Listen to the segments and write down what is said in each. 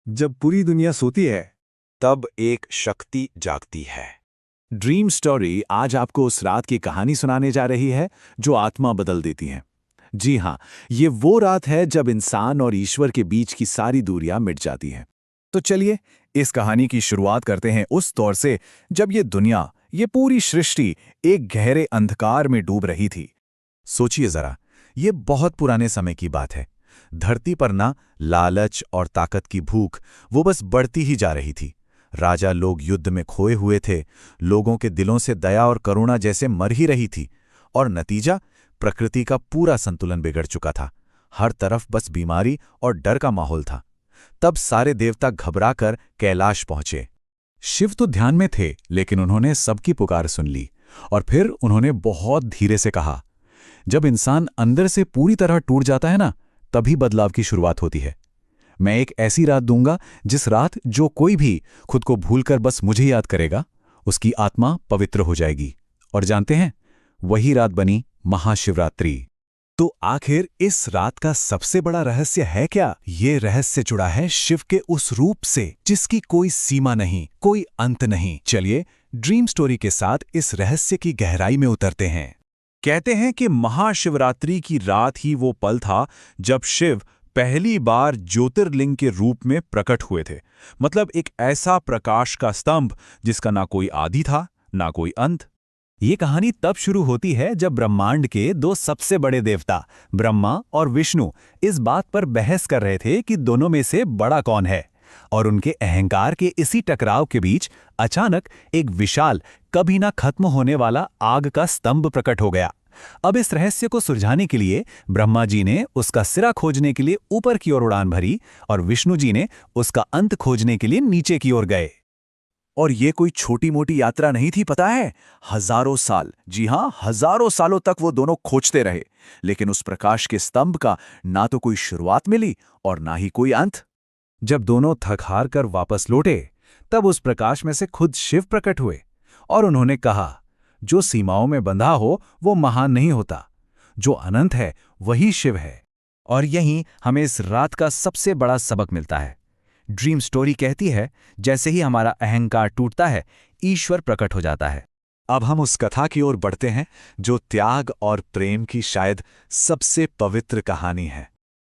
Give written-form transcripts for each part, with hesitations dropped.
जब पूरी दुनिया सोती है, तब एक शक्ति जागती है। ड्रीम स्टोरी आज आपको उस रात की कहानी सुनाने जा रही है जो आत्मा बदल देती है। जी हाँ, ये वो रात है जब इंसान और ईश्वर के बीच की सारी दूरियां मिट जाती हैं। तो चलिए इस कहानी की शुरुआत करते हैं उस दौर से जब ये दुनिया, ये पूरी सृष्टि एक गहरे अंधकार में डूब रही थी। सोचिए जरा, ये बहुत पुराने समय की बात है। धरती पर ना लालच और ताकत की भूख, वो बस बढ़ती ही जा रही थी। राजा लोग युद्ध में खोए हुए थे, लोगों के दिलों से दया और करुणा जैसे मर ही रही थी, और नतीजा, प्रकृति का पूरा संतुलन बिगड़ चुका था। हर तरफ बस बीमारी और डर का माहौल था। तब सारे देवता घबराकर कैलाश पहुंचे। शिव तो ध्यान में थे, लेकिन उन्होंने सबकी पुकार सुन ली, और फिर उन्होंने बहुत धीरे से कहा, जब इंसान अंदर से पूरी तरह टूट जाता है ना, तभी बदलाव की शुरुआत होती है। मैं एक ऐसी रात दूंगा जिस रात जो कोई भी खुद को भूलकर बस मुझे याद करेगा, उसकी आत्मा पवित्र हो जाएगी। और जानते हैं, वही रात बनी महाशिवरात्रि। तो आखिर इस रात का सबसे बड़ा रहस्य है क्या? ये रहस्य जुड़ा है शिव के उस रूप से जिसकी कोई सीमा नहीं, कोई अंत नहीं। चलिए ड्रीम स्टोरी के साथ इस रहस्य की गहराई में उतरते हैं। कहते हैं कि महाशिवरात्रि की रात ही वो पल था जब शिव पहली बार ज्योतिर्लिंग के रूप में प्रकट हुए थे। मतलब एक ऐसा प्रकाश का स्तंभ जिसका ना कोई आदि था, ना कोई अंत। ये कहानी तब शुरू होती है जब ब्रह्मांड के दो सबसे बड़े देवता ब्रह्मा और विष्णु इस बात पर बहस कर रहे थे कि दोनों में से बड़ा कौन है। और उनके अहंकार के इसी टकराव के बीच अचानक एक विशाल, कभी ना खत्म होने वाला आग का स्तंभ प्रकट हो गया। अब इस रहस्य को सुलझाने के लिए ब्रह्मा जी ने उसका सिरा खोजने के लिए ऊपर की ओर उड़ान भरी, और विष्णु जी ने उसका अंत खोजने के लिए नीचे की ओर गए। और ये कोई छोटी मोटी यात्रा नहीं थी, पता है, हजारों साल, जी हां, हजारों सालों तक वो दोनों खोजते रहे। लेकिन उस प्रकाश के स्तंभ का ना तो कोई शुरुआत मिली और ना ही कोई अंत। जब दोनों थक हार कर वापस लौटे, तब उस प्रकाश में से खुद शिव प्रकट हुए, और उन्होंने कहा, जो सीमाओं में बंधा हो वो महान नहीं होता, जो अनंत है वही शिव है। और यहीं हमें इस रात का सबसे बड़ा सबक मिलता है। ड्रीम स्टोरी कहती है, जैसे ही हमारा अहंकार टूटता है, ईश्वर प्रकट हो जाता है। अब हम उस कथा की ओर बढ़ते हैं जो त्याग और प्रेम की शायद सबसे पवित्र कहानी है।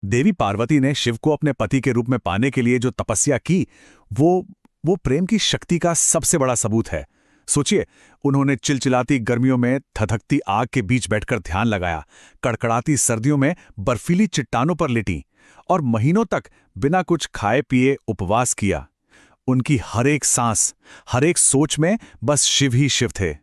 देवी पार्वती ने शिव को अपने पति के रूप में पाने के लिए जो तपस्या की, वो प्रेम की शक्ति का सबसे बड़ा सबूत है। सोचिए, उन्होंने चिलचिलाती गर्मियों में धधकती आग के बीच बैठकर ध्यान लगाया, कड़कड़ाती सर्दियों में बर्फीली चट्टानों पर लेटी, और महीनों तक बिना कुछ खाए पिए उपवास किया। उनकी हर एक सांस, हर एक सोच में बस शिव ही शिव थे।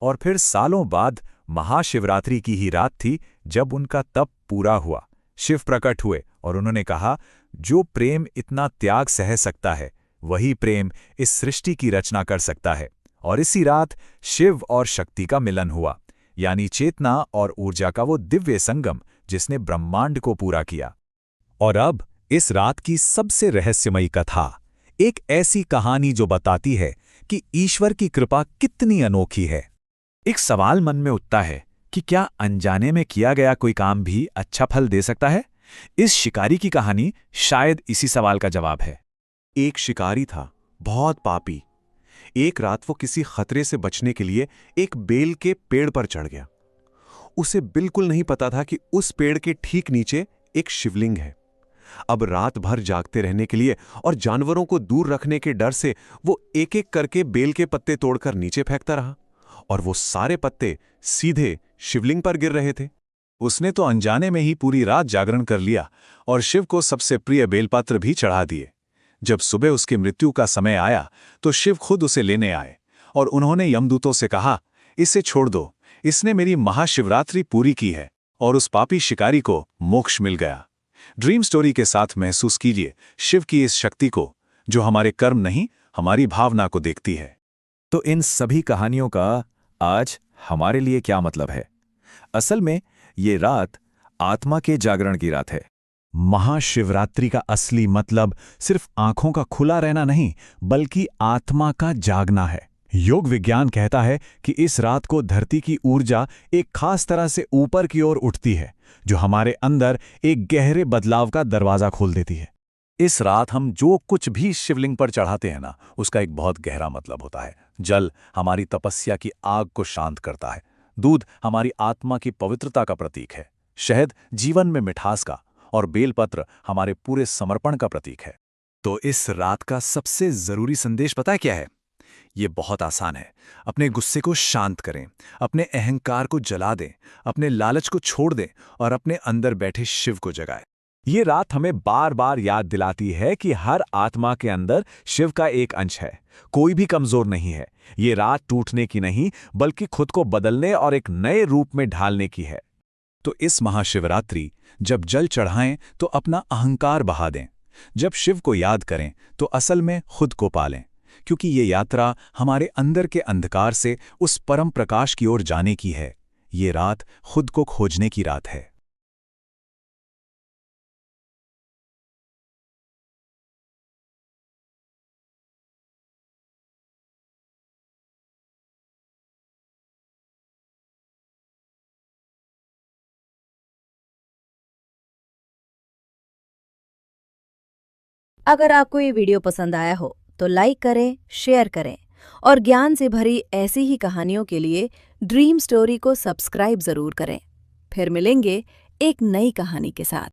और फिर सालों बाद महाशिवरात्रि की ही रात थी जब उनका तप पूरा हुआ। शिव प्रकट हुए और उन्होंने कहा, जो प्रेम इतना त्याग सह सकता है, वही प्रेम इस सृष्टि की रचना कर सकता है। और इसी रात शिव और शक्ति का मिलन हुआ, यानी चेतना और ऊर्जा का वो दिव्य संगम जिसने ब्रह्मांड को पूरा किया। और अब इस रात की सबसे रहस्यमयी कथा, एक ऐसी कहानी जो बताती है कि ईश्वर की कृपा कितनी अनोखी है। एक सवाल मन में उठता है कि क्या अनजाने में किया गया कोई काम भी अच्छा फल दे सकता है? इस शिकारी की कहानी शायद इसी सवाल का जवाब है। एक शिकारी था, बहुत पापी। एक रात वो किसी खतरे से बचने के लिए एक बेल के पेड़ पर चढ़ गया। उसे बिल्कुल नहीं पता था कि उस पेड़ के ठीक नीचे एक शिवलिंग है। अब रात भर जागते रहने के लिए और जानवरों को दूर रखने के डर से वो एक एक करके बेल के पत्ते तोड़कर नीचे फेंकता रहा, और वो सारे पत्ते सीधे शिवलिंग पर गिर रहे थे। उसने तो अनजाने में ही पूरी रात जागरण कर लिया और शिव को सबसे प्रिय बेलपत्र भी चढ़ा दिए। जब सुबह उसकी मृत्यु का समय आया तो शिव खुद उसे लेने आए, और उन्होंने यमदूतों से कहा, इसे छोड़ दो, इसने मेरी महाशिवरात्रि पूरी की है। और उस पापी शिकारी को मोक्ष मिल गया। ड्रीम स्टोरी के साथ महसूस कीजिए शिव की इस शक्ति को, जो हमारे कर्म नहीं, हमारी भावना को देखती है। तो इन सभी कहानियों का आज हमारे लिए क्या मतलब है? असल में ये रात आत्मा के जागरण की रात है। महाशिवरात्रि का असली मतलब सिर्फ आंखों का खुला रहना नहीं, बल्कि आत्मा का जागना है। योग विज्ञान कहता है कि इस रात को धरती की ऊर्जा एक खास तरह से ऊपर की ओर उठती है, जो हमारे अंदर एक गहरे बदलाव का दरवाजा खोल देती है। इस रात हम जो कुछ भी शिवलिंग पर चढ़ाते हैं ना, उसका एक बहुत गहरा मतलब होता है। जल हमारी तपस्या की आग को शांत करता है। दूध हमारी आत्मा की पवित्रता का प्रतीक है। शहद जीवन में मिठास का, और बेलपत्र हमारे पूरे समर्पण का प्रतीक है। तो इस रात का सबसे जरूरी संदेश पता है क्या है? ये बहुत आसान है। अपने गुस्से को शांत करें, अपने अहंकार को जला दें, अपने लालच को छोड़ दें और अपने अंदर बैठे शिव को जगाएं। ये रात हमें बार बार याद दिलाती है कि हर आत्मा के अंदर शिव का एक अंश है। कोई भी कमजोर नहीं है। ये रात टूटने की नहीं, बल्कि खुद को बदलने और एक नए रूप में ढालने की है। तो इस महाशिवरात्रि जब जल चढ़ाएं तो अपना अहंकार बहा दें। जब शिव को याद करें तो असल में खुद को पालें, क्योंकि ये यात्रा हमारे अंदर के अंधकार से उस परम प्रकाश की ओर जाने की है। ये रात खुद को खोजने की रात है। अगर आपको ये वीडियो पसंद आया हो तो लाइक करें, शेयर करें और ज्ञान से भरी ऐसी ही कहानियों के लिए ड्रीम स्टोरी को सब्सक्राइब जरूर करें। फिर मिलेंगे एक नई कहानी के साथ।